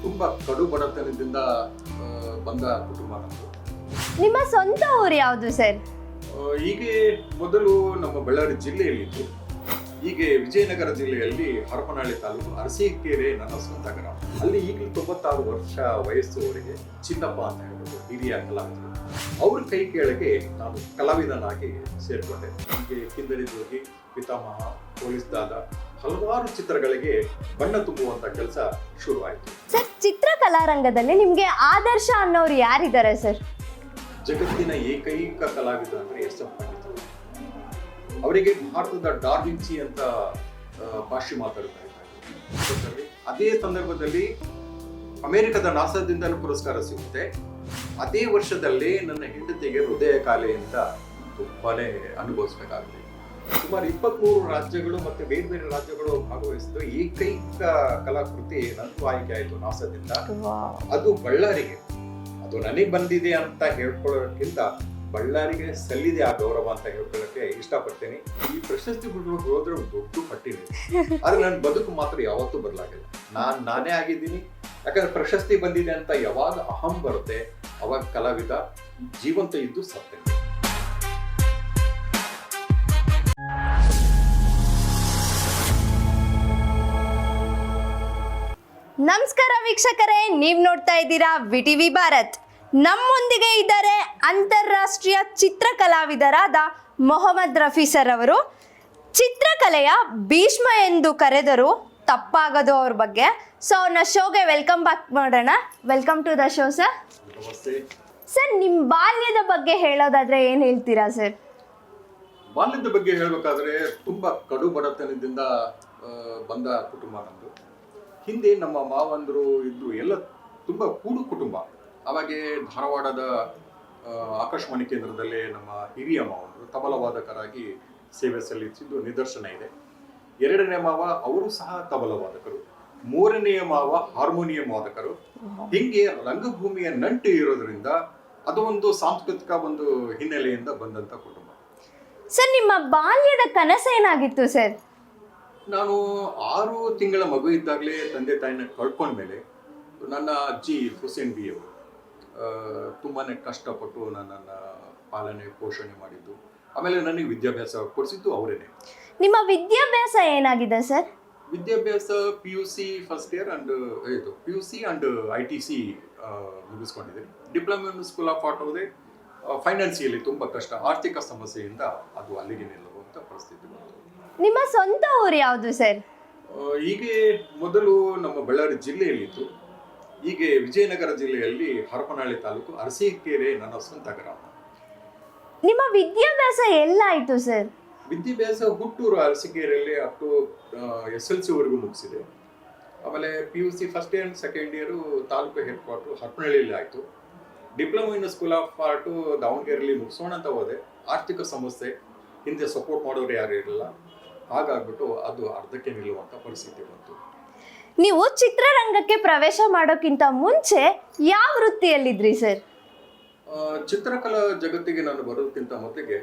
ತುಂಬಾ ಕಡು ಬಡತನದಿಂದ ಬಂದ ಕುಟುಂಬ ನಮ್ಮದು. ನಿಮ್ಮ ಸ್ವಂತ ಊರು ಯಾವುದು ಸರ್? ಹೀಗೆ ಮೊದಲು ನಮ್ಮ ಬಳ್ಳಾರಿ ಜಿಲ್ಲೆಯಲ್ಲಿತ್ತು. ಹೀಗೆ ವಿಜಯನಗರ ಜಿಲ್ಲೆಯಲ್ಲಿ ಹರಪನಹಳ್ಳಿ ತಾಲೂಕು ಅರಸೀಕೆರೆ ನನ್ನ ಸ್ವಂತ ಗ್ರಾಮ. ಅಲ್ಲಿ ಈಗಲೂ 96 ವರ್ಷ ವಯಸ್ಸುವವರಿಗೆ ಚಿನ್ನಪ್ಪ ಅಂತ ಹೇಳ್ಬೋದು ಹಿರಿಯ ಕಲಾವಿದರು. ಅವ್ರ ಕೈ ಕೆಳಗೆ ನಾನು ಕಲಾವಿದನಾಗಿ ಸೇರ್ಕೊಂಡೆ. ಹೀಗೆ ಕಿಂದರಿ ಜೋಗಿ, ಪಿತಾಮಹ, ಪೊಲೀಸ್ ದಾದ ಹಲವಾರು ಚಿತ್ರಗಳಿಗೆ ಬಣ್ಣ ತುಂಬುವಂತ ಕೆಲಸ ಶುರುವಾಯಿತು. ಸರ್, ಚಿತ್ರಕಲಾ ರಂಗದಲ್ಲಿ ನಿಮ್ಗೆ ಆದರ್ಶ ಅನ್ನೋರು ಯಾರಿದ್ದಾರೆ ಸರ್? ಜಗತ್ತಿನ ಏಕೈಕ ಕಲಾವಿದ ಅಂದ್ರೆ ಎಸ್.ಎಂ. ಪಂಡಿತರು. ಅವರಿಗೆ ಭಾರತದ ಡಾರ್ವಿನ್ಸಿ ಅಂತ ಪಾಶ್ಚಿಮಾತ್ಯರು ಕರೀತಾರೆ. ಅದೇ ಸಂದರ್ಭದಲ್ಲಿ ಅಮೆರಿಕದ ನಾಸಾದಿಂದಲೂ ಪುರಸ್ಕಾರ ಸಿಗುತ್ತೆ. ಅದೇ ವರ್ಷದಲ್ಲೇ ನನ್ನ ಹೆಂಡತಿಗೆ ಹೃದಯ ಕಾಲೆಯಿಂದ ತುಂಬಾನೇ ಅನುಭವಿಸಬೇಕಾಗಿದೆ. ಸುಮಾರು 23 ರಾಜ್ಯಗಳು ಮತ್ತೆ ಬೇರೆ ಬೇರೆ ರಾಜ್ಯಗಳು ಭಾಗವಹಿಸಿದ ಏಕೈಕ ಕಲಾಕೃತಿ ನನಗೂ ಆಯ್ಕೆ ಆಯಿತು ನಾಸಾದಿಂದ. ಅದು ಬಳ್ಳಾರಿಗೆ, ಅದು ನನಗೆ ಬಂದಿದೆ ಅಂತ ಹೇಳ್ಕೊಳ್ಳೋಕ್ಕಿಂತ ಬಳ್ಳಾರಿಗೆ ಸಲ್ಲಿದೆ ಆ ಗೌರವ ಅಂತ ಹೇಳ್ಕೊಳ್ಳೋಕೆ ಇಷ್ಟಪಡ್ತೇನೆ. ಈ ಪ್ರಶಸ್ತಿ ಬಿಡೋಕೆ ಹೋದ್ರೆ ದೊಡ್ಡ ಪಟ್ಟಿದೆ, ಆದ್ರೆ ನನ್ನ ಬದುಕು ಮಾತ್ರ ಯಾವತ್ತೂ ಬದಲಾಗಿಲ್ಲ. ನಾನೇ ಆಗಿದ್ದೀನಿ. ಯಾಕಂದ್ರೆ ಪ್ರಶಸ್ತಿ ಬಂದಿದೆ ಅಂತ ಯಾವಾಗ ಅಹಂ ಬರುತ್ತೆ ಅವಾಗ ಕಲಾವಿದ ಜೀವಂತ ಇದ್ದು ಸತ್ತೇನೆ. ನಮಸ್ಕಾರ ವೀಕ್ಷಕರೇ, ನೀವ್ ನೋಡ್ತಾ ಇದ್ದೀರಾ ವಿಟಿವಿ ಭಾರತ್. ನಮ್ಮೊಂದಿಗೆ ಇದ್ದಾರೆ ಅಂತಾರಾಷ್ಟ್ರೀಯ ಚಿತ್ರಕಲಾವಿದರಾದ ಮೊಹಮ್ಮದ್ ರಫಿ ಸರ್ ಅವರು. ಚಿತ್ರಕಲೆಯ ಭೀಷ್ಮ ಎಂದು ಕರೆದರು ತಪ್ಪಾಗದು ಅವ್ರ ಬಗ್ಗೆ. ಸೊ ಅವ್ರನ್ನ ಶೋಗೆ ವೆಲ್ಕಮ್ ಬ್ಯಾಕ್ ಮಾಡೋಣ. Welcome to the show sir. ನಮಸ್ತೆ ಸರ್, ನಿಮ್ಮ ಬಾಲ್ಯದ ಬಗ್ಗೆ ಹೇಳೋದಾದ್ರೆ ಏನ್ ಹೇಳ್ತೀರಾ ಸರ್? ಬಾಲ್ಯದ ಬಗ್ಗೆ ಹೇಳ್ಬೇಕಾದ್ರೆ ತುಂಬಾ ಕಡು ಬಡತನದಿಂದ ಬಂದ ಕುಟುಂಬ ನಮ್ದು. ಹಿಂದೆ ನಮ್ಮ ಮಾವಂದರು ಇದ್ರು, ಎಲ್ಲ ತುಂಬಾ ಕೂಡು ಕುಟುಂಬ. ಅವಾಗೆ ಧಾರವಾಡದ ಆಕಾಶವಾಣಿ ಕೇಂದ್ರದಲ್ಲೇ ನಮ್ಮ ಹಿರಿಯ ಮಾವಂದರು ತಬಲವಾದಕರಾಗಿ ಸೇವೆ ಸಲ್ಲಿಸಿದ್ದು ನಿದರ್ಶನ ಇದೆ. ಎರಡನೇ ಮಾವ ಅವರು ಸಹ ತಬಲವಾದಕರು, ಮೂರನೆಯ ಮಾವ ಹಾರ್ಮೋನಿಯಂ ವಾದಕರು. ಹಿಂಗೆ ರಂಗಭೂಮಿಯ ನಂಟು ಇರೋದ್ರಿಂದ ಅದು ಒಂದು ಸಾಂಸ್ಕೃತಿಕ ಒಂದು ಹಿನ್ನೆಲೆಯಿಂದ ಬಂದಂತ ಕುಟುಂಬ. ಸರ್, ನಿಮ್ಮ ಬಾಲ್ಯದ ಕನಸೇನಾಗಿತ್ತು ಸರ್? ನಾನು 6 ತಿಂಗಳ ಮಗು ಇದ್ದಾಗಲೇ ತಂದೆ ತಾಯಿನ ಕಳ್ಕೊಂಡ್ಮೇಲೆ ನನ್ನ ಅಜ್ಜಿ ಹುಸೇನ್ ಬಿ ಅವರು ತುಂಬಾನೇ ಕಷ್ಟಪಟ್ಟು ನನ್ನನ್ನು ಪಾಲನೆ ಪೋಷಣೆ ಮಾಡಿದ್ದು. ಆಮೇಲೆ ನನಗೆ ವಿದ್ಯಾಭ್ಯಾಸ ಕೊಡಿಸಿದ್ದು ಅವರೇನೆ. ನಿಮ್ಮ ವಿದ್ಯಾಭ್ಯಾಸ ಏನಾಗಿದೆ ಸರ್? ವಿದ್ಯಾಭ್ಯಾಸ PUC first year and PUC and ITC ಮುಗಿಸ್ಕೊಂಡಿದ್ದೀನಿ. Diploma in school of art ಹೋದೆ. ಫೈನಾನ್ಸಿಯಲಿ ತುಂಬ ಕಷ್ಟ, ಆರ್ಥಿಕ ಸಮಸ್ಯೆಯಿಂದ ಅದು ಅಲ್ಲಿಗೆ ನಿಲ್ಲುವಂಥ ಪರಿಸ್ಥಿತಿ ಬಂತು. ನಿಮ್ಮ ಸ್ವಂತ ಊರು ಯಾವುದು ಸರ್? ಹೀಗೆ ಮೊದಲು ನಮ್ಮ ಬಳ್ಳಾರಿ ಜಿಲ್ಲೆಯಲ್ಲಿತ್ತು. ಹೀಗೆ ವಿಜಯನಗರ ಜಿಲ್ಲೆಯಲ್ಲಿ ಹರಪನಹಳ್ಳಿ ತಾಲೂಕು ಅರಸೀಕೆರೆ ನನ್ನ ಸ್ವಂತ ಗ್ರಾಮ. ನಿಮ್ಮ ವಿದ್ಯಾಭ್ಯಾಸ ಎಲ್ಲಾಯಿತು ಸರ್? ವಿದ್ಯಾಭ್ಯಾಸ ಹುಟ್ಟೂರು ಅರಸೀಕೆರೆಯಲ್ಲಿ ಅಪ್ ಟು SLC ವರೆಗೂ ಮುಗಿಸಿದೆ. ಆಮೇಲೆ PUC first year second year taluk headquarter ಹರಪನಹಳ್ಳಿಯಲ್ಲಿ ಆಯಿತು. Diploma in school of art ದಾವಣಗೆರೆಯಲ್ಲಿ ಮುಗಿಸೋಣ ಅಂತ ಹೋದೆ. ಆರ್ಥಿಕ ಸಮಸ್ಯೆ, ಹಿಂದೆ ಸಪೋರ್ಟ್ ಮಾಡೋರು ಯಾರು ಇರಲಿಲ್ಲ. ಹಾಗಾಗ್ಬಿಟ್ಟು ಅದು ಅರ್ಧಕ್ಕೆ ನಿಲ್ಲುವಂಥ ಪರಿಸ್ಥಿತಿ ಬಂತು. ನೀವು ಚಿತ್ರರಂಗಕ್ಕೆ ಪ್ರವೇಶ ಮಾಡೋಕ್ಕಿಂತ ಮುಂಚೆ ಯಾವ ವೃತ್ತಿಯಲ್ಲಿದ್ರಿ ಸರ್? ಚಿತ್ರಕಲಾ ಜಗತ್ತಿಗೆ ನಾನು ಬರೋದಕ್ಕಿಂತ ಮೊದಲಿಗೆ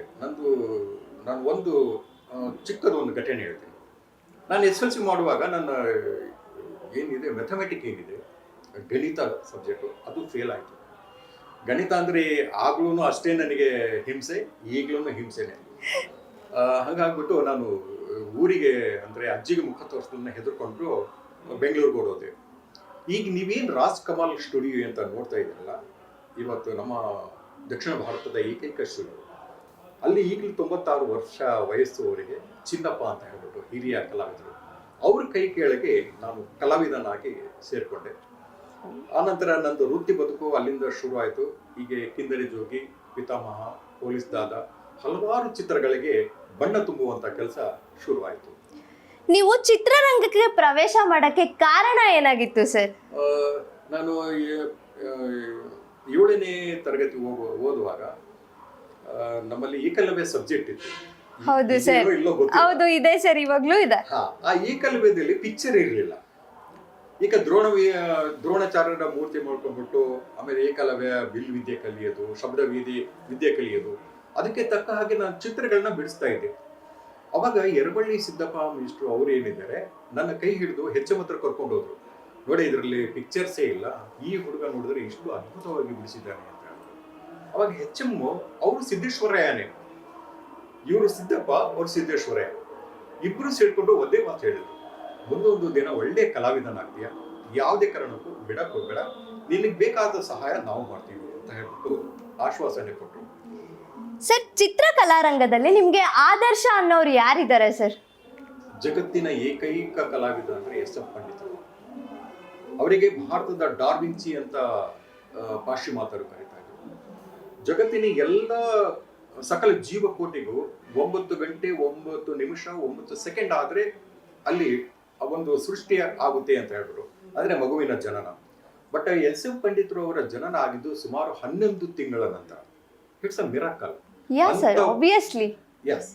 ನಾನು ಒಂದು ಚಿಕ್ಕದೊಂದು ಘಟನೆ ಹೇಳ್ತೀನಿ. ನಾನು SLC ಮಾಡುವಾಗ ನನ್ನ ಏನಿದೆ ಮ್ಯಾಥಮೆಟಿಕ್ ಏನಿದೆ ಗಣಿತ ಸಬ್ಜೆಕ್ಟು ಅದು ಫೇಲ್ ಆಯಿತು. ಗಣಿತ ಅಂದರೆ ಆಗ್ಲೂ ಅಷ್ಟೇ ನನಗೆ ಹಿಂಸೆ, ಈಗಲೂ ಹಿಂಸೆನೇ. ಹಾಗಾಗ್ಬಿಟ್ಟು ನಾನು ಊರಿಗೆ ಅಂದರೆ ಅಜ್ಜಿಗೆ ಮುಖ ತೋರಿಸೋದನ್ನ ಹೆದರ್ಕೊಂಡು ಬೆಂಗಳೂರಿಗೆ ಓಡೋದೆ. ಈಗ ನೀವೇನು ರಾಜ್ ಕಮಾಲ್ ಸ್ಟುಡಿಯೋ ಅಂತ ನೋಡ್ತಾ ಇದ್ದೀರಲ್ಲ, ಇವತ್ತು ನಮ್ಮ ದಕ್ಷಿಣ ಭಾರತದ ಏಕೈಕ ಸ್ಟುಡಿಯೋ. ಅಲ್ಲಿ ಈಗಲೂ 96 ವರ್ಷ ವಯಸ್ಸುವವರಿಗೆ ಚಿನ್ನಪ್ಪ ಅಂತ ಹೇಳ್ಬಿಟ್ಟು ಹಿರಿಯ ಕಲಾವಿದರು. ಅವ್ರ ಕೈ ಕೆಳಗೆ ನಾನು ಕಲಾವಿದನಾಗಿ ಸೇರಿಕೊಂಡೆ. ಆನಂತರ ನಂದು ವೃತ್ತಿ ಬದುಕು ಅಲ್ಲಿಂದ ಶುರುವಾಯಿತು. ಹೀಗೆ ಕಿಂದರಿ ಜೋಗಿ, ಪಿತಾಮಹ, ಪೊಲೀಸ್ ದಾದ ಹಲವಾರು ಚಿತ್ರಗಳಿಗೆ ಬಣ್ಣ ತುಂಬುವಂಥ ಕೆಲಸ ಶುರುವಾಯಿತು. ನೀವು ಚಿತ್ರರಂಗಕ್ಕೆ ಪ್ರವೇಶ ಮಾಡೋಕ್ಕೆ ಕಾರಣ ಏನಾಗಿತ್ತು ಸರ್? ನಾನು 7ನೇ ತರಗತಿ ಓದುವಾಗ ನಮ್ಮಲ್ಲಿ ಏಕಲವ್ಯ ಸಬ್ಜೆಕ್ಟ್ ಇತ್ತು. ಹೌದು ಸರ್, ಹೌದು ಇದೆ ಸರ್, ಇವಾಗ್ಲೂ ಇದೆ. ಆ ಏಕಲವ್ಯದಲ್ಲಿ ಪಿಕ್ಚರ್ ಇರಲಿಲ್ಲ. ಈಗ ದ್ರೋಣಾಚಾರ್ಯರ ಮೂರ್ತಿ ಮಾಡ್ಕೊಂಡ್ಬಿಟ್ಟು ಆಮೇಲೆ ಏಕಲವ್ಯ ಬಿಲ್ ವಿದ್ಯೆ ಕಲಿಯೋದು, ಶಬ್ದ ವಿದ್ಯೆ ಕಲಿಯೋದು, ಅದಕ್ಕೆ ತಕ್ಕ ಹಾಗೆ ನಾನು ಚಿತ್ರಗಳನ್ನ ಬಿಡಿಸ್ತಾ ಇದ್ದೆ. ಅವಾಗ ಯರಬಳ್ಳಿ ಸಿದ್ದಪ್ಪ ಮಿಸ್ಟ್ರು ಅವ್ರು ಏನಿದ್ದಾರೆ ನನ್ನ ಕೈ ಹಿಡಿದು HM ಹತ್ರ ಕರ್ಕೊಂಡು ಹೋದ್ರು. ನೋಡಿ ಇದರಲ್ಲಿ ಪಿಕ್ಚರ್ಸೇ ಇಲ್ಲ, ಈ ಹುಡುಗ ನೋಡಿದ್ರೆ ಇಷ್ಟು ಅದ್ಭುತವಾಗಿ ಬಿಡಿಸಿದ್ದಾನೆ ಅಂತ ಹೇಳಿದ್ರು. ಅವಾಗ ಎಚ್ ಎಂ ಅವರು ಸಿದ್ದೇಶ್ವರಯ್ಯನೇ, ಇವರು ಸಿದ್ದಪ್ಪ ಅವ್ರು ಸಿದ್ದೇಶ್ವರಯ್ಯ, ಇಬ್ರು ಸೇರ್ಕೊಂಡು ಒಂದೇ ಮಾತು ಹೇಳಿದ್ರು, ಮುಂದೊಂದು ದಿನ ಒಳ್ಳೆ ಕಲಾವಿದನಾಗ್ತೀಯ, ಯಾವುದೇ ಕಾರಣಕ್ಕೂ ಬಿಡಕ್ ಹೋಗ್ಬೇಡ, ನಿನಗೆ ಬೇಕಾದ ಸಹಾಯ ನಾವು ಮಾಡ್ತೀವಿ ಅಂತ ಹೇಳ್ಬಿಟ್ಟು ಆಶ್ವಾಸನೆ ಕೊಟ್ಟರು. ಸರ್, ಚಿತ್ರಕಲಾರಂಗದಲ್ಲಿ ನಿಮ್ಗೆ ಆದರ್ಶ ಅನ್ನೋರು ಯಾರಿದ್ದಾರೆ ಸರ್? ಜಗತ್ತಿನ ಏಕೈಕ ಕಲಾವಿದ ಅಂದ್ರೆ ಎಸ್ ಎಂ ಪಂಡಿತರು. ಅವರಿಗೆ ಭಾರತದ ಡಾರ್ವಿನ್ಸಿ ಅಂತ ಪಾಶ್ಚಿಮಾತ್ಯರು ಕರೀತಾ ಇದ್ರು. ಜಗತ್ತಿನ ಎಲ್ಲ ಸಕಲ ಜೀವಕೋಟಿಗೂ 9 ಗಂಟೆ 9 ನಿಮಿಷ 9 ಸೆಕೆಂಡ್ ಆದ್ರೆ ಅಲ್ಲಿ ಒಂದು ಸೃಷ್ಟಿ ಆಗುತ್ತೆ ಅಂತ ಹೇಳಿದ್ರು, ಅಂದ್ರೆ ಮಗುವಿನ ಜನನ. ಬಟ್ ಎಸ್ ಎಂ ಪಂಡಿತರು ಅವರ ಜನನ ಆಗಿದ್ದು ಸುಮಾರು 11 ತಿಂಗಳ ನಂತರ. It's a miracle. ಎಸ್,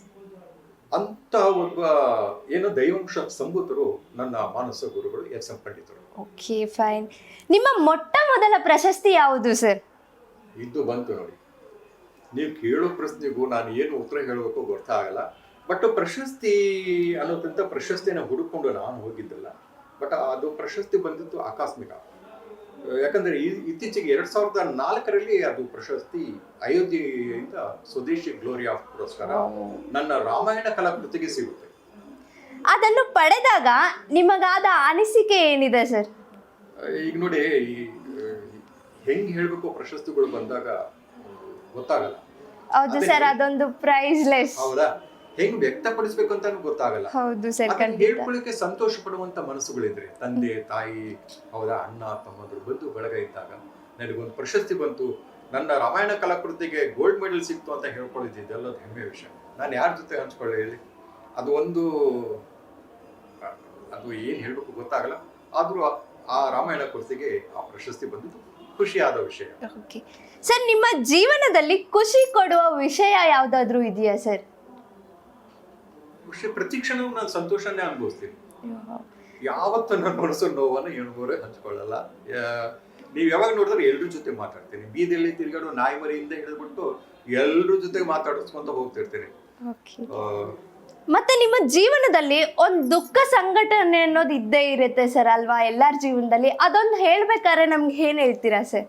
ಅಂತ ಒಬ್ಬ ಏನೋ ದೈವಾಂಶ ಸಂಭೂತರು ನನ್ನ ಮಾನಸ ಗುರುಗಳು ಎಸ್ ಎಂ ಪಂಡಿತರು. Okay, fine. ನಿಮ್ಮ ಮೊಟ್ಟ ಮೊದಲ ಪ್ರಶಸ್ತಿ ಯಾವುದು ಸರ್? ಇದು ಬಂತು ನೋಡಿ, ನೀವು ಕೇಳೋ ಪ್ರಶ್ನೆಗೂ ನಾನು ಏನು ಉತ್ತರ ಹೇಳಬೇಕು ಗೊತ್ತಾಗಲ್ಲ. ಬಟ್ ಪ್ರಶಸ್ತಿ ಅನ್ನೋದಂತ ಪ್ರಶಸ್ತಿನ ಹುಡುಕೊಂಡು ನಾನು ಹೋಗಿದ್ದಿಲ್ಲ. ಬಟ್ ಅದು ಪ್ರಶಸ್ತಿ ಬಂದಿದ್ದು ಆಕಸ್ಮಿಕ. ಯಾಕಂದ್ರೆ ಇತ್ತೀಚೆಗೆ 2004ರಲ್ಲಿ ಅದು ಪ್ರಶಸ್ತಿ ಅಯೋಧ್ಯೆಯಿಂದ ಸ್ವದೇಶಿ ಗ್ಲೋರಿ ಆಫ್ ಪುರಸ್ಕಾರ ನನ್ನ ರಾಮಾಯಣ ಕಲಾಕೃತಿಗೆ ಸಿಗುತ್ತೆ. ಅದನ್ನು ಪಡೆದಾಗ ನಿಮಗಾದ ಅನಿಸಿಕೆ ಏನಿದೆ ಸರ್? ಈಗ ನೋಡಿ, ಹೆಂಗ್ ಹೇಳ್ಬೇಕು ಪ್ರಶಸ್ತಿಗಳು ಬಂದಾಗ ಗೊತ್ತಾಗಲ್ಲ. ಹೌದು ಸರ್, ಅದೊಂದು ಪ್ರೈಸ್ಲೆಸ್. ಹೌದಾ, ಹೆಂಗ್ ವ್ಯಕ್ತಪಡಿಸ್ಬೇಕು ಅಂತ ಗೊತ್ತಾಗಲ್ಲ. ಹೌದು ಸರ್, ಹೇಳ್ಕೊಳ್ಳಿಕ್ಕೆ ಸಂತೋಷ ಪಡುವಂತ ಮನಸ್ಸುಗಳಿದ್ರೆ, ತಂದೆ ತಾಯಿ, ಹೌದಾ, ಅಣ್ಣ ತಮ್ಮಂದ್ರು, ಬಂಧು ಬಳಗ ಇದ್ದಾಗ ನನಗೊಂದು ಪ್ರಶಸ್ತಿ ಬಂತು, ನನ್ನ ರಾಮಾಯಣ ಕಲಾಕೃತಿಗೆ ಗೋಲ್ಡ್ ಮೆಡಲ್ ಸಿಕ್ತು ಅಂತ ಹೇಳ್ಕೊಳ್ಳಿದ್ದೆಲ್ಲ ಹೆಮ್ಮೆಯ ವಿಷಯ. ನಾನು ಯಾರ ಜೊತೆ ಹಂಚ್ಕೊಳ್ಳಿ ಹೇಳಿ? ಅದು ಏನ್ ಹೇಳ್ಬೇಕು ಗೊತ್ತಾಗಲ್ಲ. ಆದ್ರೂ ಆ ರಾಮಾಯಣ ಕೃತಿಗೆ ಆ ಪ್ರಶಸ್ತಿ ಬಂದಿದ್ದು ಖುಷಿಯಾದ ವಿಷಯ. ಸರ್, ನಿಮ್ಮ ಜೀವನದಲ್ಲಿ ಖುಷಿ ಕೊಡುವ ವಿಷಯ ಯಾವ್ದಾದ್ರು ಇದೆಯಾ ಸರ್? ಖುಷಿ ಪ್ರತಿ ಕ್ಷಣವೂ ನಾನು ಸಂತೋಷನೇ ಅನುಭವಿಸ್ತೀನಿ. ಯಾವತ್ತೂ ನನ್ನ ಮನಸ್ಸು ನೋವನ್ನು ಹೆಣ್ಗೋರೆ ಹಂಚ್ಕೊಳ್ಳಲ್ಲ. ನೀವು ಯಾವಾಗ ನೋಡಿದ್ರೆ ಎಲ್ರ ಜೊತೆ ಮಾತಾಡ್ತೀನಿ. ಬೀದಿಯಲ್ಲಿ ತಿರ್ಗಾಡೋ ನಾಯಿ ಮರಿಯಿಂದ ಹಿಡಿದ್ಬಿಟ್ಟು ಎಲ್ರ ಜೊತೆ ಮಾತಾಡಿಸ್ಕೊಂತ ಹೋಗ್ತಿರ್ತೀನಿ. ಮತ್ತೆ ನಿಮ್ಮ ಜೀವನದಲ್ಲಿ ಒಂದು ದುಃಖ ಸಂಘಟನೆ ಅನ್ನೋದು ಇದ್ದೇ ಇರುತ್ತೆ ಸರ್ ಅಲ್ವಾ, ಎಲ್ಲರ ಜೀವನದಲ್ಲಿ. ಅದೊಂದು ಹೇಳ್ಬೇಕಾದ್ರೆ ನಮ್ಗೆ ಏನ್ ಹೇಳ್ತೀರಾ ಸರ್?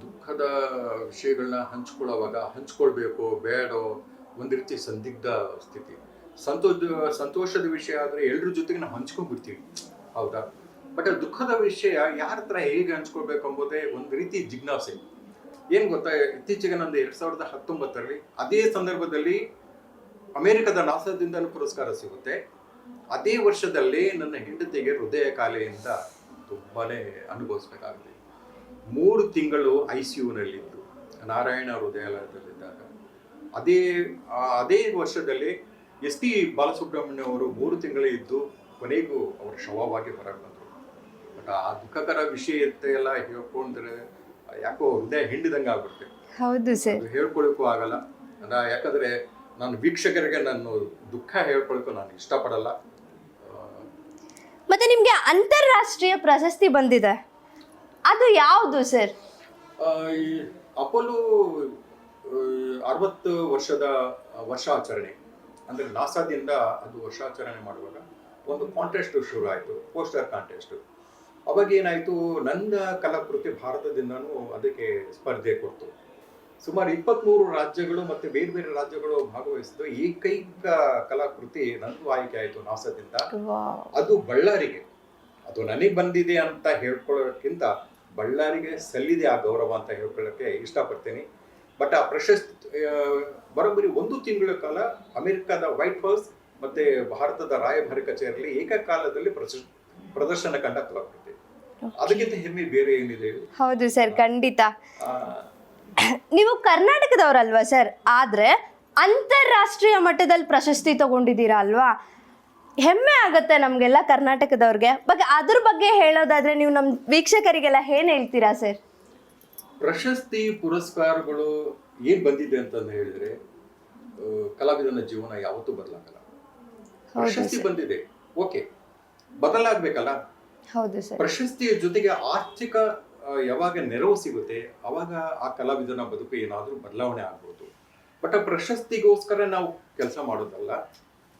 ದುಃಖದ ವಿಷಯಗಳನ್ನ ಹಂಚ್ಕೊಳ್ಳೋವಾಗ ಹಂಚ್ಕೊಳ್ಬೇಕು ಬೇಡೋ ಒಂದು ರೀತಿ ಸಂದಿಗ್ಧ ಸ್ಥಿತಿ. ಸಂತೋಷದ ವಿಷಯ ಆದ್ರೆ ಎಲ್ರ ಜೊತೆಗೆ ನಾವು ಹಂಚ್ಕೊಂಡ್ಬಿಡ್ತೀವಿ, ಹೌದಾ. ಬಟ್ ದುಃಖದ ವಿಷಯ ಯಾರ ಹತ್ರ ಹೇಗೆ ಹಂಚ್ಕೊಳ್ಬೇಕು ಎಂಬುದೇ ಒಂದು ರೀತಿ ಜಿಜ್ಞಾಸೆ. ಏನ್ ಗೊತ್ತಾ, ಇತ್ತೀಚೆಗೆ ನಂದು 2019ರಲ್ಲಿ ಅದೇ ಸಂದರ್ಭದಲ್ಲಿ ಅಮೆರಿಕದ ನಾಸಾದಿಂದ ಪುರಸ್ಕಾರ ಸಿಗುತ್ತೆ. ಅದೇ ವರ್ಷದಲ್ಲಿ ನನ್ನ ಹೆಂಡತಿಗೆ ಹೃದಯ ಕಾಯಿಲೆಯಿಂದ ತುಂಬಾನೇ ಅನುಭವಿಸ್ಬೇಕಾಗಿದೆ. 3 ತಿಂಗಳು ICUನಲ್ಲಿದ್ದು ನಾರಾಯಣ ಹೃದಯಾಲಯದಲ್ಲಿದ್ದಾಗ. ಅದೇ ವರ್ಷದಲ್ಲಿ SP ಬಾಲಸುಬ್ರಹ್ಮಣ್ಯ ಅವರು 3 ತಿಂಗಳು ಇದ್ದು ಕೊನೆಗೂ ಅವರು ಶವವಾಗಿ ಹೊರಗೆ ಬಂದರು. ಬಟ್ ಆ ದುಃಖಕರ ವಿಷಯ ಎಲ್ಲ ಹೇಳ್ಕೊಂಡ್ರೆ ಯಾಕೋ ಹೃದಯ ಹಿಂಡಿದಂಗೆ ಆಗ್ಬಿಡುತ್ತೆ. ಹೌದು ಸರ್, ಹೇಳ್ಕೊಳಕ್ಕೂ ಆಗಲ್ಲ. ಯಾಕಂದ್ರೆ ನಾನು ವೀಕ್ಷಕರಿಗೆ ನಾನು ದುಃಖ ಹೇಳ್ಕೊಳಕ್ಕೂ ನಾನು ಇಷ್ಟಪಡಲ್ಲ. ಮತ್ತೆ ನಿಮ್ಗೆ ಅಂತಾರಾಷ್ಟ್ರೀಯ ಪ್ರಶಸ್ತಿ ಬಂದಿದೆ, ಅದು ಯಾವುದು ಸರ್? ಈ ಅಪೋಲೋ 60 ವರ್ಷದ ವರ್ಷಾಚರಣೆ ಅಂದ್ರೆ ನಾಸಾದಿಂದ ಅದು ವರ್ಷಾಚರಣೆ ಮಾಡುವಾಗ ಒಂದು ಕಾಂಟೆಸ್ಟ್ ಶುರು ಆಯಿತು, ಪೋಸ್ಟರ್ ಕಾಂಟೆಸ್ಟ್. ಅವಾಗ ಏನಾಯ್ತು, ನನ್ನ ಕಲಾಕೃತಿ ಭಾರತದಿಂದನೂ ಅದಕ್ಕೆ ಸ್ಪರ್ಧೆ ಕೊಡ್ತು. ಸುಮಾರು 23 ರಾಜ್ಯಗಳು ಮತ್ತೆ ಬೇರೆ ಬೇರೆ ರಾಜ್ಯಗಳು ಭಾಗವಹಿಸಿದ ಏಕೈಕ ಕಲಾಕೃತಿ ನಂದು ಆಯ್ಕೆ ಆಯಿತು ನಾಸಾದಿಂದ. ಅದು ಬಳ್ಳಾರಿಗೆ, ಅದು ನನಗೆ ಬಂದಿದೆ ಅಂತ ಹೇಳ್ಕೊಳ್ಳೋಕ್ಕಿಂತ ಬಳ್ಳಾರಿಗೆ ಸಲ್ಲಿದೆ ಆ ಗೌರವ ಅಂತ ಹೇಳ್ಕೊಳ್ಳೋಕ್ಕೆ ಇಷ್ಟಪಡ್ತೀನಿ. ಬಟ್ ಆ ಪ್ರಶಸ್ತಿ ಬರೋಬ್ಬರಿ 1 ತಿಂಗಳ ಕಾಲ ಅಮೆರಿಕದ ವೈಟ್ ಹೌಸ್ ಮತ್ತೆ ಭಾರತದ ರಾಯಭಾರಿ ಕಚೇರಿಯಲ್ಲಿ ಏಕಕಾಲದಲ್ಲಿ ಪ್ರದರ್ಶನ ಕಂಡ ಕಲಾಕೃತಿ. ಅದಕ್ಕಿಂತ ಹೆಮ್ಮೆ ಬೇರೆ ಏನಿದೆ? ಹೌದು ಸರ್, ಖಂಡಿತ. ನೀವು ಕರ್ನಾಟಕದವರಲ್ವಾ ಸರ್, ಆದ್ರೆ ಅಂತಾರಾಷ್ಟ್ರೀಯ ಮಟ್ಟದಲ್ಲಿ ಪ್ರಶಸ್ತಿ ತಗೊಂಡಿದ್ದೀರಾ ಅಲ್ವಾ, ಹೆಮ್ಮೆ ಆಗತ್ತೆ ನಮ್ಗೆಲ್ಲ ಕರ್ನಾಟಕದವ್ರಿಗೆ. ಅದ್ರ ಬಗ್ಗೆ ಹೇಳೋದಾದ್ರೆ ನೀವು ನಮ್ಮ ವೀಕ್ಷಕರಿಗೆಲ್ಲ ಏನ್ ಹೇಳ್ತೀರಾ ಸರ್? ಪ್ರಶಸ್ತಿ ಪುರಸ್ಕಾರಗಳು ಏನ್ ಬಂದಿದೆ ಅಂತ ಹೇಳಿದ್ರೆ ಕಲಾವಿದನ ಜೀವನ ಯಾವತ್ತೂ ಬದಲಾಗಲ್ಲ. ಪ್ರಶಸ್ತಿ ಬಂದಿದೆ, ಓಕೆ, ಬದಲಾಗ್ಬೇಕಲ್ಲ. ಹೌದು ಸರ್. ಪ್ರಶಸ್ತಿಯ ಜೊತೆಗೆ ಆರ್ಥಿಕ ಯಾವಾಗ ನೆರವು ಸಿಗುತ್ತೆ ಅವಾಗ ಆ ಕಲಾವಿದನ ಬದುಕು ಏನಾದ್ರೂ ಬದಲಾವಣೆ ಆಗ್ಬೋದು. ಬಟ್ ಆ ಪ್ರಶಸ್ತಿಗೋಸ್ಕರ ನಾವು ಕೆಲಸ ಮಾಡೋದಲ್ಲ,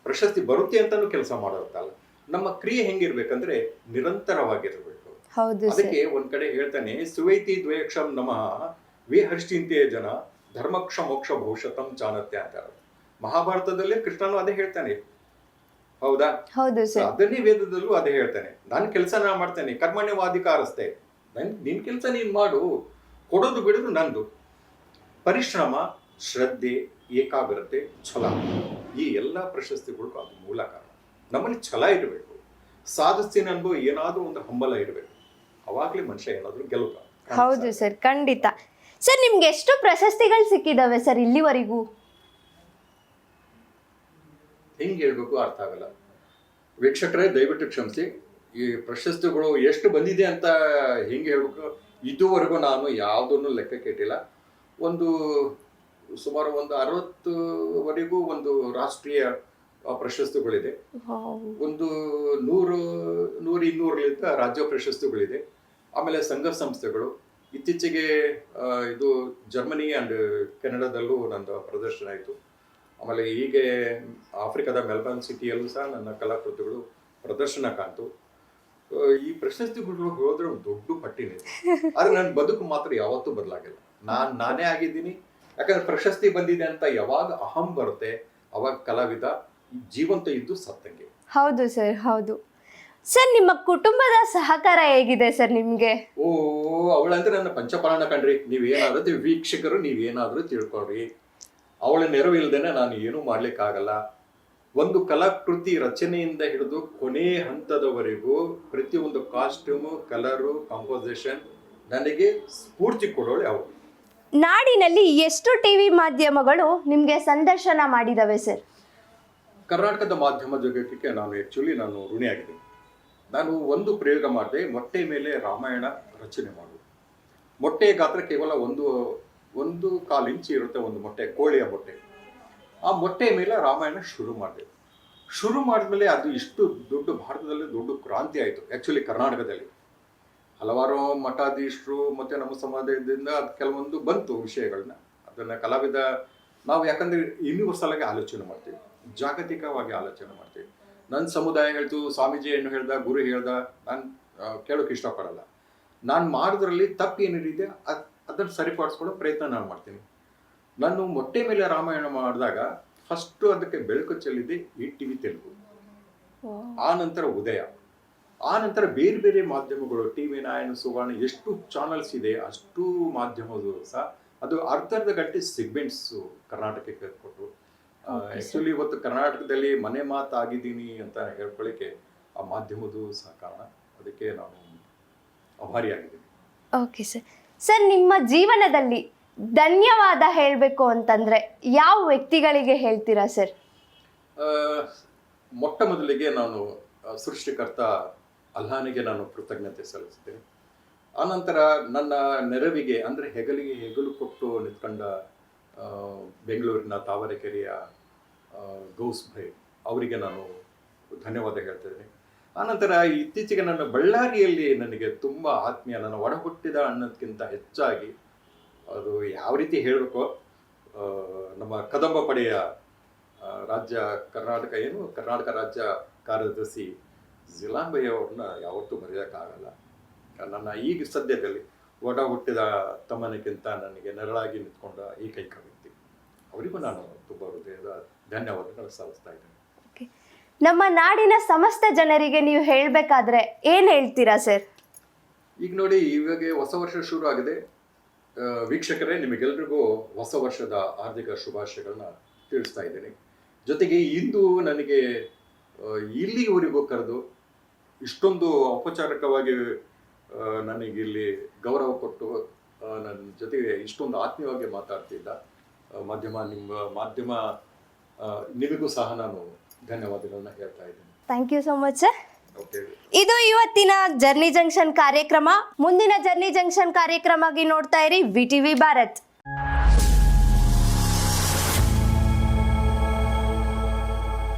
ಪ್ರಶಸ್ತಿ ಬರುತ್ತೆ ಅಂತಾನು ಕೆಲಸ ಮಾಡೋದಲ್ಲ. ನಮ್ಮ ಕ್ರಿಯೆ ಹೆಂಗಿರ್ಬೇಕಂದ್ರೆ ನಿರಂತರವಾಗಿರ್ಬೇಕು. ಹೌದು ಸರ್. ಅದಕ್ಕೆ ಒಂದ್ ಕಡೆ ಹೇಳ್ತಾನೆ, ಸುವೈತಿ ದ್ವೇಕ್ಷಂ ನಮಃ ವಿಹರ್ಷಿಂತೆ ಜನ ಧರ್ಮಕ್ಷ ಮೋಕ್ಷ ಭವಿಷ್ಯತಂ ಚಾನತ್ಯ ಅಂತಾರೆ. ಮಹಾಭಾರತದಲ್ಲೇ ಕೃಷ್ಣನು ಅದೇ ಹೇಳ್ತಾನೆ, ಹೌದಾ? ಹೌದು ಸರ್. ಅದನ್ನೇ ವೇದದಲ್ಲೂ ಅದೇ ಹೇಳ್ತಾನೆ. ನನ್ನ ಕೆಲಸ ನಾ ಮಾಡ್ತೇನೆ, ಕರ್ಮಣ್ಯವಾಧಿಕಾರಸ್ಥೆ, ನಿನ್ ಕೆಲಸ ನೀನ್ ಮಾಡು, ಕೊಡೋದು ಬಿಡೋದು ನಂದು. ಪರಿಶ್ರಮ, ಶ್ರದ್ಧೆ, ಏಕಾಗ್ರತೆ, ಛಲ, ಈ ಎಲ್ಲ ಪ್ರಶಸ್ತಿಗಳು ಅದು ಮೂಲ ಕಾರಣ. ನಮ್ಮಲ್ಲಿ ಛಲ ಇರಬೇಕು, ಸಾಧಿಸ್ತೀನಿ ಅನ್ಬೋ ಏನಾದ್ರೂ ಒಂದು ಹಂಬಲ ಇರಬೇಕು, ಅವಾಗ್ಲೇ ಮನುಷ್ಯ ಏನಾದ್ರೂ ಗೆಲ್ಲುವ. ಹೌದು ಸರ್, ಖಂಡಿತ. ಸರ್, ನಿಮ್ಗೆ ಎಷ್ಟು ಪ್ರಶಸ್ತಿಗಳು ಸಿಕ್ಕಿದಾವೆ ಸರ್ ಇಲ್ಲಿವರೆಗೂ? ಹೆಂಗ್ ಹೇಳ್ಬೇಕು ಅರ್ಥ ಆಗಲ್ಲ. ವೀಕ್ಷಕರೇ ದಯವಿಟ್ಟು ಕ್ಷಮಿಸಿ, ಈ ಪ್ರಶಸ್ತಿಗಳು ಎಷ್ಟು ಬಂದಿದೆ ಅಂತ ಹೆಂಗೆ ಹೇಳ್ಬೇಕು, ಇದುವರೆಗೂ ನಾನು ಯಾವುದನ್ನು ಲೆಕ್ಕಕ್ಕೆ ಇಟ್ಟಿಲ್ಲ. ಸುಮಾರು ಒಂದು 60ವರೆಗೂ ಒಂದು ರಾಷ್ಟ್ರೀಯ ಪ್ರಶಸ್ತಿಗಳಿದೆ, ಒಂದು 100-200 ರಾಜ್ಯ ಪ್ರಶಸ್ತಿಗಳಿದೆ. ಆಮೇಲೆ ಸಂಘ ಸಂಸ್ಥೆಗಳು, ಇತ್ತೀಚೆಗೆ ಇದು ಜರ್ಮನಿ ಅಂಡ್ ಕೆನಡಾದಲ್ಲೂ ನನ್ನ ಪ್ರದರ್ಶನ ಆಯಿತು. ಆಮೇಲೆ ಹೀಗೆ ಆಫ್ರಿಕಾದ ಮೆಲ್ಬರ್ನ್ ಸಿಟಿಯಲ್ಲೂ ಸಹ ನನ್ನ ಕಲಾಕೃತಿಗಳು ಪ್ರದರ್ಶನ ಕಾಣ್ತು. ಈ ಪ್ರಶಸ್ತಿಗಳು ಹೋದ್ರೆ ಒಂದು ದೊಡ್ಡ ಪಟ್ಟಿನಿದೆ, ಆದ್ರೆ ನನ್ನ ಬದುಕು ಮಾತ್ರ ಯಾವತ್ತೂ ಬದಲಾಗಿಲ್ಲ. ನಾನೇ ಆಗಿದ್ದೀನಿ. ಯಾಕಂದ್ರೆ ಪ್ರಶಸ್ತಿ ಬಂದಿದೆ ಅಂತ ಯಾವಾಗ ಅಹಂ ಬರುತ್ತೆ, ಅವಾಗ ಕಲಾವಿದ ಜೀವಂತ ಇದ್ದು ಸತ್ತಂಗೆ. ಹೌದು ಸರ್, ಹೌದು ಸರ್. ನಿಮ್ಮ ಕುಟುಂಬದ ಸಹಕಾರ ಹೇಗಿದೆ ಸರ್ ನಿಮ್ಗೆ? ಅವಳಂದ್ರೆ ನನ್ನ ಪಂಚಪ್ರಾಣ ಕಣ್ರಿ. ನೀವೇನಾದ್ರೂ ವೀಕ್ಷಕರು ನೀವೇನಾದ್ರೂ ತಿಳ್ಕೊಳ್ರಿ, ಅವಳ ನೆರವು ಇಲ್ದೇನೆ ನಾನು ಏನೂ ಮಾಡ್ಲಿಕ್ಕಾಗಲ್ಲ. ಒಂದು ಕಲಾಕೃತಿ ರಚನೆಯಿಂದ ಹಿಡಿದು ಕೊನೆ ಹಂತದವರೆಗೂ ಪ್ರತಿಯೊಂದು ಕಾಸ್ಟ್ಯೂಮು, ಕಲರು, ಕಾಂಪೋಸಿಷನ್ ನನಗೆ ಸ್ಫೂರ್ತಿ ಕೊಡೋಳೆ ಅವಳು. ನಾಡಿನಲ್ಲಿ ಎಷ್ಟು ಟಿವಿ ಮಾಧ್ಯಮಗಳು ನಿಮ್ಗೆ ಸಂದರ್ಶನ ಮಾಡಿದವೆ ಸರ್? ಕರ್ನಾಟಕದ ಮಾಧ್ಯಮ ಜಗತ್ತಿಗೆ ನಾನು ಋಣಿಯಾಗಿದ್ದೀನಿ. ನಾನು ಒಂದು ಪ್ರಯೋಗ ಮಾಡಿದೆ, ಮೊಟ್ಟೆ ಮೇಲೆ ರಾಮಾಯಣ ರಚನೆ ಮಾಡೋದು. ಮೊಟ್ಟೆಯ ಗಾತ್ರ ಕೇವಲ 1.25 ಇಂಚ್ ಇರುತ್ತೆ, ಒಂದು ಮೊಟ್ಟೆ, ಕೋಳಿಯ ಮೊಟ್ಟೆ. ಆ ಮೊಟ್ಟೆ ಮೇಲೆ ರಾಮಾಯಣ ಶುರು ಮಾಡಿದ್ಮೇಲೆ ಅದು ಇಷ್ಟು ದೊಡ್ಡ, ಭಾರತದಲ್ಲಿ ದೊಡ್ಡ ಕ್ರಾಂತಿ ಆಯಿತು. ಆ್ಯಕ್ಚುಲಿ ಕರ್ನಾಟಕದಲ್ಲಿ ಹಲವಾರು ಮಠಾಧೀಶರು ಮತ್ತು ನಮ್ಮ ಸಮಾಜದಿಂದ ಅದು ಕೆಲವೊಂದು ಬಂತು ವಿಷಯಗಳನ್ನ. ಅದನ್ನು ಕಲಾವಿದ ನಾವು ಯಾಕಂದರೆ ಯೂನಿವರ್ಸಲ್ ಆಗಿ ಆಲೋಚನೆ ಮಾಡ್ತೀವಿ, ಜಾಗತಿಕವಾಗಿ ಆಲೋಚನೆ ಮಾಡ್ತೀವಿ. ನನ್ನ ಸಮುದಾಯ ಹೇಳ್ತು, ಸ್ವಾಮೀಜಿ ಏನು ಹೇಳ್ದ, ಗುರು ಹೇಳ್ದ, ನಾನು ಕೇಳೋಕೆ ಇಷ್ಟಪಡಲ್ಲ. ನಾನು ಮಾಡೋದ್ರಲ್ಲಿ ತಪ್ಪು ಏನಿದೆ ಅದನ್ನು ಸರಿಪಡಿಸ್ಕೊಳ್ಳೋ ಪ್ರಯತ್ನ ನಾನು ಮಾಡ್ತೀನಿ. ನಾನು ಮೊಟ್ಟೆ ಮೇಲೆ ರಾಮಾಯಣ ಮಾಡಿದಾಗ ಫಸ್ಟು ಅದಕ್ಕೆ ಬೆಳಕು ಚೆಲ್ಲಿದೆ ಈ ಟಿವಿ ತೆಲುಗು, ಆ ನಂತರ ಉದಯ, ಆ ನಂತರ ಬೇರೆ ಬೇರೆ ಮಾಧ್ಯಮಗಳು, ಟಿವಿ ನೈನ್, ಸುವರ್ಣ, ಎಷ್ಟು ಚಾನಲ್ಸ್ ಇದೆ ಅಷ್ಟು ಮಾಧ್ಯಮಗಳು ಸಹ ಅದು ಅರ್ಧ ಗಂಟೆ ಸೆಗ್ಮೆಂಟ್ಸು ಕರ್ನಾಟಕಕ್ಕೆ ಕೊಟ್ಟರು. ಆ್ಯಕ್ಚುಲಿ ಇವತ್ತು ಕರ್ನಾಟಕದಲ್ಲಿ ಮನೆ ಮಾತಾಗಿದ್ದೀನಿ ಅಂತ ಹೇಳ್ಕೊಳ್ಳಿಕ್ಕೆ ಆ ಮಾಧ್ಯಮದ್ದು ಸಹ ಕಾರಣ. ಅದಕ್ಕೆ ನಾನು ಆಭಾರಿಯಾಗಿದ್ದೀನಿ. Okay sir. ಸರ್, ನಿಮ್ಮ ಜೀವನದಲ್ಲಿ ಧನ್ಯವಾದ ಹೇಳಬೇಕು ಅಂತಂದ್ರೆ ಯಾವ ವ್ಯಕ್ತಿಗಳಿಗೆ ಹೇಳ್ತೀರಾ ಸರ್? ಮೊಟ್ಟ ಮೊದಲಿಗೆ ನಾನು ಸೃಷ್ಟಿಕರ್ತ ಅಲ್ಲಾನಿಗೆ ನಾನು ಕೃತಜ್ಞತೆ ಸಲ್ಲಿಸ್ತೇನೆ. ಆನಂತರ ನನ್ನ ನೆರವಿಗೆ ಅಂದರೆ ಹೆಗಲಿಗೆ ಹೆಗಲು ಕೊಟ್ಟು ನಿಂತ್ಕೊಂಡ ಬೆಂಗಳೂರಿನ ತಾವರೆಕೆರೆಯ ಗೌಸ್ ಭೈ ಅವರಿಗೆ ನಾನು ಧನ್ಯವಾದ ಹೇಳ್ತಿದ್ದೀನಿ. ಆನಂತರ ಇತ್ತೀಚೆಗೆ ನನ್ನ ಬಳ್ಳಾರಿಯಲ್ಲಿ ನನಗೆ ತುಂಬ ಆತ್ಮೀಯ, ನನ್ನ ಒಡಹುಟ್ಟಿದ ಅಣ್ಣಕ್ಕಿಂತ ಹೆಚ್ಚಾಗಿ ಅದು ಯಾವ ರೀತಿ ಹೇಳಬೇಕೋ, ನಮ್ಮ ಕದಂಬ ಪಡೆಯ ಕರ್ನಾಟಕ ರಾಜ್ಯ ಕಾರ್ಯದರ್ಶಿ ಜಿಲಾಂಬಯ್ಯ ಅವ್ರನ್ನ ಯಾವತ್ತೂ ಮರೆಯೋಕ್ಕಾಗಲ್ಲ. ನನ್ನ ಈಗ ಸದ್ಯದಲ್ಲಿ ಒಡ ಹುಟ್ಟಿದ ತಮ್ಮನಿಗಿಂತ ನನಗೆ ನೆರಳಾಗಿ ನಿಂತ್ಕೊಂಡ ಏಕೈಕ ವ್ಯಕ್ತಿ. ಅವರಿಗೂ ನಾನು ತುಂಬ ಹೃದಯದ ಧನ್ಯವಾದಗಳು ಸಲ್ಲಿಸ್ತಾ ಇದ್ದೇನೆ. ನಮ್ಮ ನಾಡಿನ ಸಮಸ್ತ ಜನರಿಗೆ ನೀವು ಹೇಳಬೇಕಾದ್ರೆ ಏನು ಹೇಳ್ತೀರಾ ಸರ್? ಈಗ ನೋಡಿ, ಇವಾಗ ಹೊಸ ವರ್ಷ ಶುರು ಆಗಿದೆ. ವೀಕ್ಷಕರೇ, ನಿಮಗೆಲ್ರಿಗೂ ಹೊಸ ವರ್ಷದ ಹಾರ್ದಿಕ ಶುಭಾಶಯಗಳನ್ನ ತಿಳಿಸ್ತಾ ಇದ್ದೀನಿ. ಜೊತೆಗೆ ಇಂದು ನನಗೆ ಇಲ್ಲಿವರೆಗೂ ಕರೆದು ಇಷ್ಟೊಂದು ಔಪಚಾರಿಕವಾಗಿ ನನಗಿಲ್ಲಿ ಗೌರವ ಕೊಟ್ಟು ನನ್ನ ಜೊತೆಗೆ ಇಷ್ಟೊಂದು ಆತ್ಮೀಯವಾಗಿ ಮಾತಾಡ್ತಿದ್ದ ಮಾಧ್ಯಮ ನಿಮಗೂ ಸಹ ನಾನು ಧನ್ಯವಾದಗಳನ್ನ ಹೇಳ್ತಾ ಇದ್ದೀನಿ. Thank you so much sir. Okay, ಇದು ಇವತ್ತಿನ ಜರ್ನಿ ಜಂಕ್ಷನ್ ಕಾರ್ಯಕ್ರಮ. ಮುಂದಿನ ಜರ್ನಿ ಜಂಕ್ಷನ್ ಕಾರ್ಯಕ್ರಮಕ್ಕೆ ನೋಡ್ತಾ ಇರಿ ವಿಟಿವಿ ಭಾರತ್.